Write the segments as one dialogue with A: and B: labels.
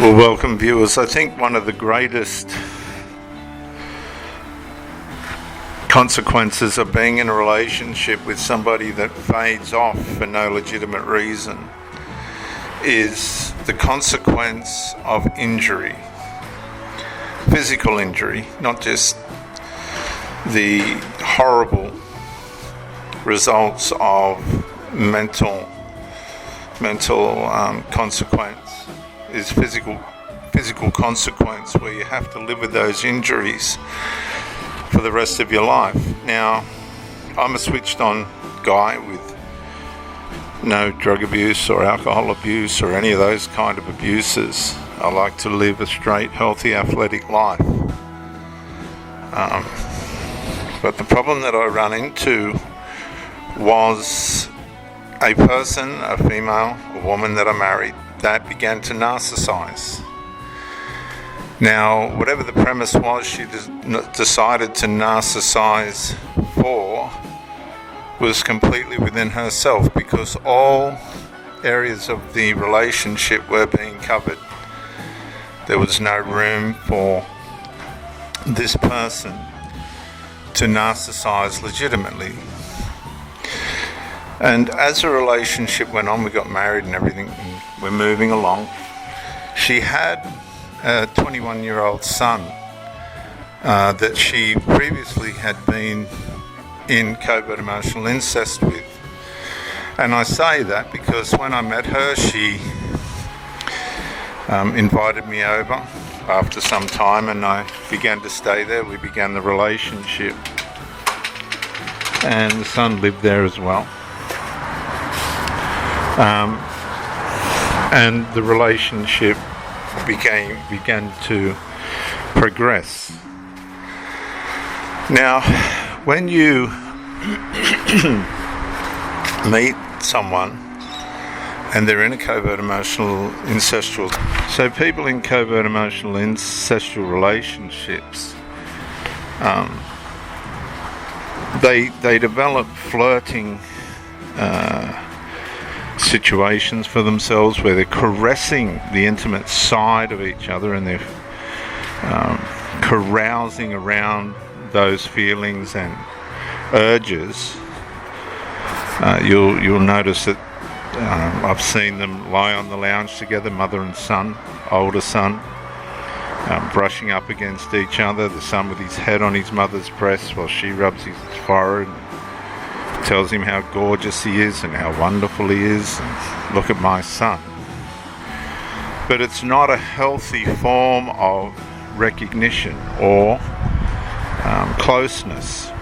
A: Well, welcome viewers. I think one of the greatest consequences of being in a relationship with somebody that fades off for no legitimate reason is the consequence of injury, physical injury, not just the horrible results of mental consequence. Is physical consequence where you have to live with those injuries for the rest of your life. Now, I'm a switched on guy with no drug abuse or alcohol abuse or any of those kind of abuses. I like to live a straight, healthy, athletic life. But the problem that I ran into was a person, a female, a woman that I married, that began to narcissize. Now, whatever the premise was she decided to narcissize for was completely within herself, because all areas of the relationship were being covered. There was no room for this person to narcissize legitimately. And as the relationship went on, we got married and everything, and we're moving along. She had a 21-year-old son that she previously had been in covert emotional incest with. And I say that because when I met her, she invited me over after some time, and I began to stay there. We began the relationship, and the son lived there as well. And the relationship began to progress. Now, when you meet someone and they're in a covert emotional incestual, so people in covert emotional incestual relationships, they develop flirting situations for themselves where they're caressing the intimate side of each other, and they're carousing around those feelings and urges. You'll notice that I've seen them lie on the lounge together, mother and son, older son, brushing up against each other, the son with his head on his mother's breast while she rubs his forehead, tells him how gorgeous he is and how wonderful he is, and look at my son. But it's not a healthy form of recognition or closeness.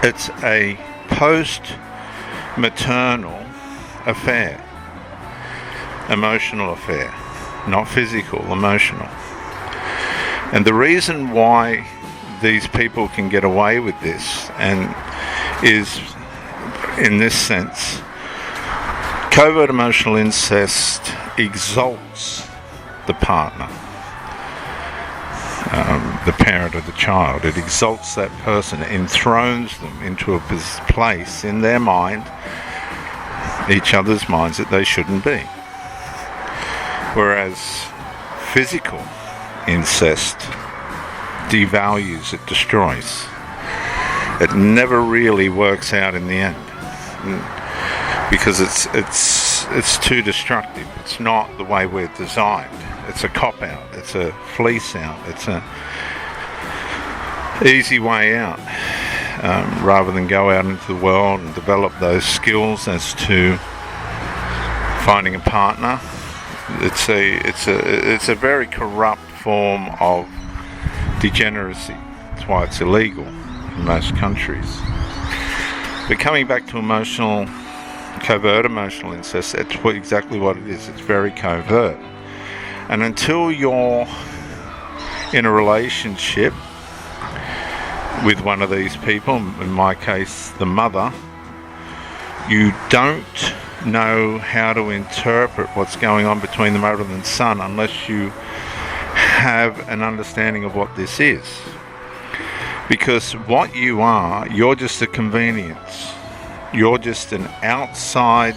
A: It's a post-maternal affair, emotional affair, not physical, emotional. And the reason why these people can get away with this and is, in this sense, covert emotional incest exalts the partner, the parent of the child. It exalts that person, enthrones them into a place in their mind, each other's minds, that they shouldn't be. Whereas physical incest devalues, it destroys. It never really works out in the end, because it's too destructive. It's not the way we're designed. It's a cop-out. It's a fleece-out. It's a easy way out, rather than go out into the world and develop those skills as to finding a partner. It's a very corrupt form of degeneracy. That's why it's illegal in most countries. But coming back to covert emotional incest, that's exactly what it is. It's very covert. And until you're in a relationship with one of these people, in my case the mother, you don't know how to interpret what's going on between the mother and son unless you have an understanding of what this is. Because what you are, you're just a convenience. You're just an outside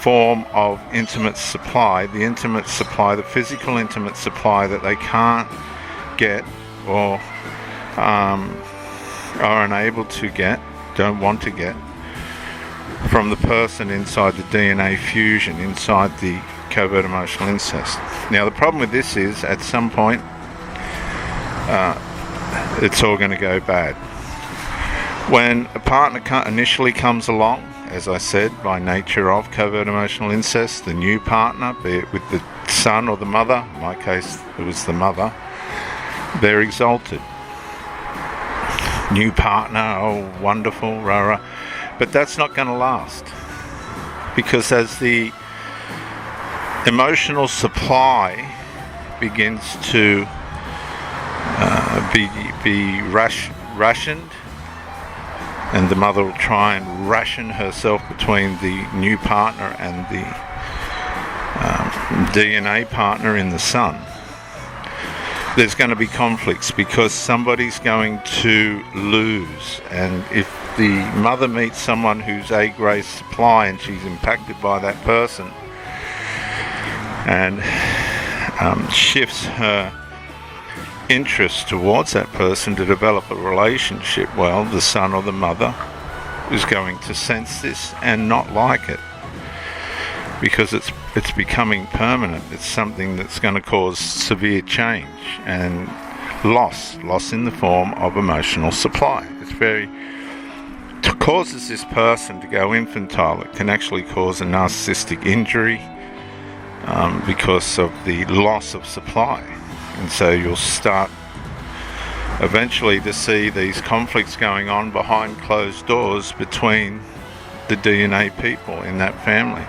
A: form of intimate supply, the physical intimate supply that they can't get or are unable to get, don't want to get, from the person inside the DNA fusion, inside the covert emotional incest. Now the problem with this is, at some point, it's all going to go bad. When a partner initially comes along, as I said, by nature of covert emotional incest, the new partner, be it with the son or the mother, in my case it was the mother, they're exalted. New partner, oh wonderful, rah rah. But that's not going to last, because as the emotional supply begins to be rationed, and the mother will try and ration herself between the new partner and the DNA partner in the son, there's going to be conflicts, because somebody's going to lose. And if the mother meets someone who's A-grade supply and she's impacted by that person and shifts her interest towards that person to develop a relationship, well, the son or the mother is going to sense this and not like it, because it's becoming permanent. It's something that's going to cause severe change and loss in the form of emotional supply. It causes this person to go infantile. It can actually cause a narcissistic injury because of the loss of supply. And so you'll start eventually to see these conflicts going on behind closed doors between the DNA people in that family.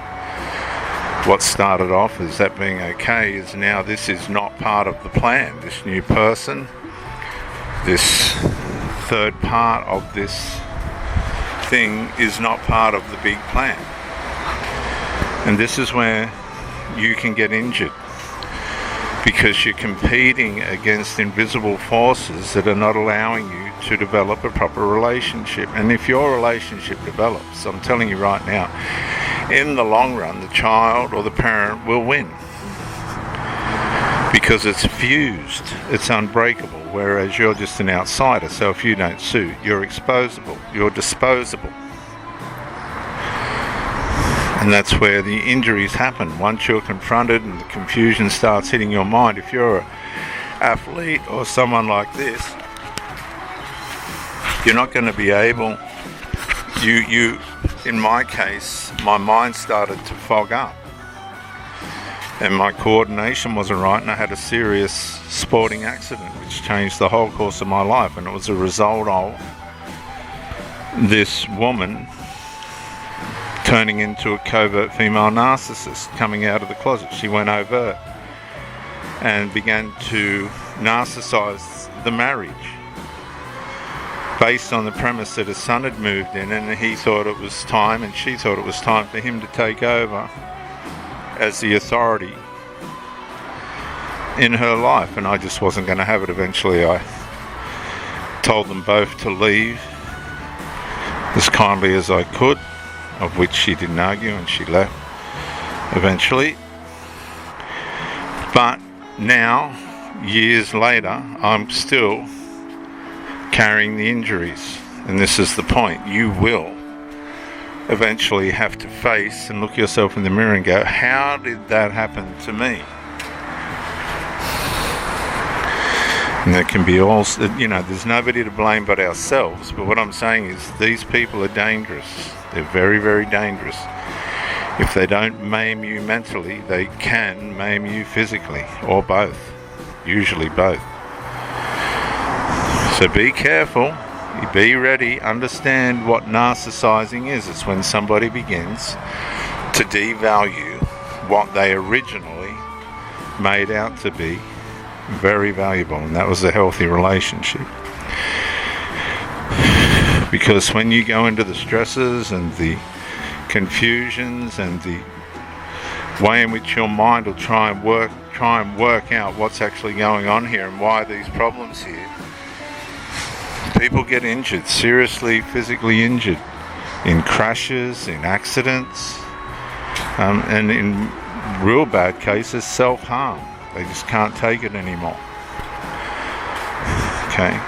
A: What started off as that being okay is now this is not part of the plan. This new person, this third part of this thing, is not part of the big plan. And this is where you can get injured, because you're competing against invisible forces that are not allowing you to develop a proper relationship. And if your relationship develops, I'm telling you right now, in the long run, the child or the parent will win, because it's fused, it's unbreakable, whereas you're just an outsider. So if you don't suit, you're exposable, you're disposable. And that's where the injuries happen. Once you're confronted and the confusion starts hitting your mind, if you're an athlete or someone like this, you're not going to be able, in my case, my mind started to fog up and my coordination wasn't right, and I had a serious sporting accident which changed the whole course of my life. And it was a result of this woman turning into a covert female narcissist, coming out of the closet. She went overt and began to narcissize the marriage, based on the premise that his son had moved in and he thought it was time, and she thought it was time for him to take over as the authority in her life. And I just wasn't going to have it. Eventually I told them both to leave as kindly as I could, of which she didn't argue, and she left eventually. But now, years later, I'm still carrying the injuries. And this is the point. You will eventually have to face and look yourself in the mirror and go, how did that happen to me? And there can be all, there's nobody to blame but ourselves. But what I'm saying is, these people are dangerous. They're very, very dangerous. If they don't maim you mentally, they can maim you physically, or both. Usually both. So be careful, be ready, understand what narcissizing is. It's when somebody begins to devalue what they originally made out to be very valuable, and that was a healthy relationship. Because when you go into the stresses and the confusions and the way in which your mind will try and work out what's actually going on here and why these problems here, people get injured, seriously physically injured, in crashes, in accidents, And in real bad cases, self-harm. They just can't take it anymore. Okay,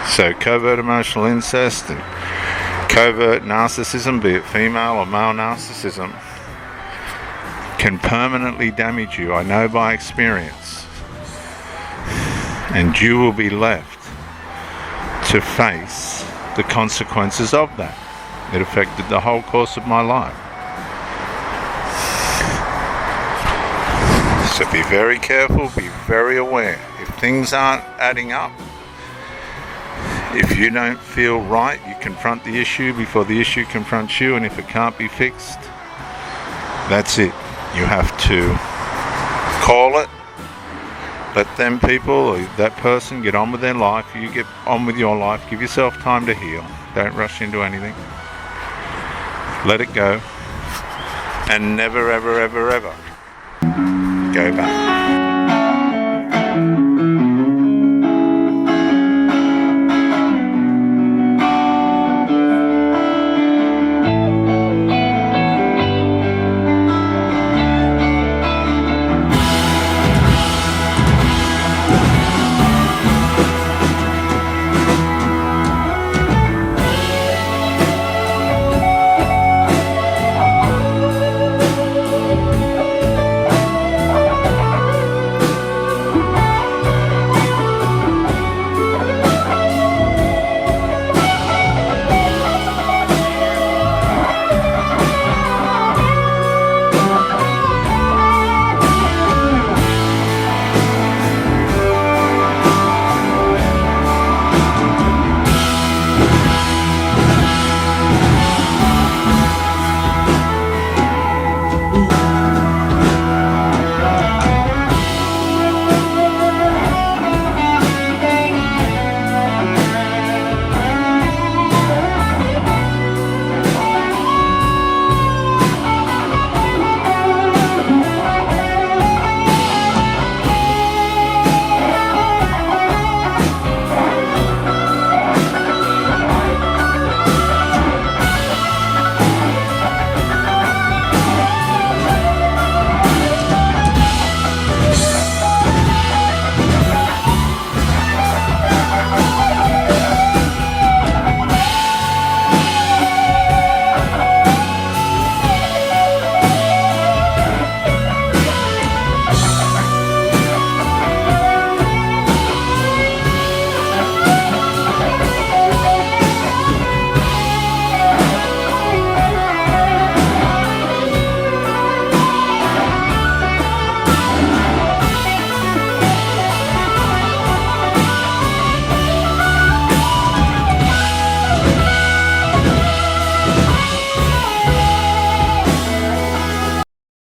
A: so covert emotional incest and covert narcissism, be it female or male narcissism, can permanently damage you, I know by experience. And you will be left to face the consequences of that. It affected the whole course of my life. So be very careful, be very aware. If things aren't adding up, if you don't feel right, you confront the issue before the issue confronts you, and if it can't be fixed, that's it. You have to call it, let them people or that person get on with their life, you get on with your life, give yourself time to heal, don't rush into anything, let it go, and never ever ever ever go back.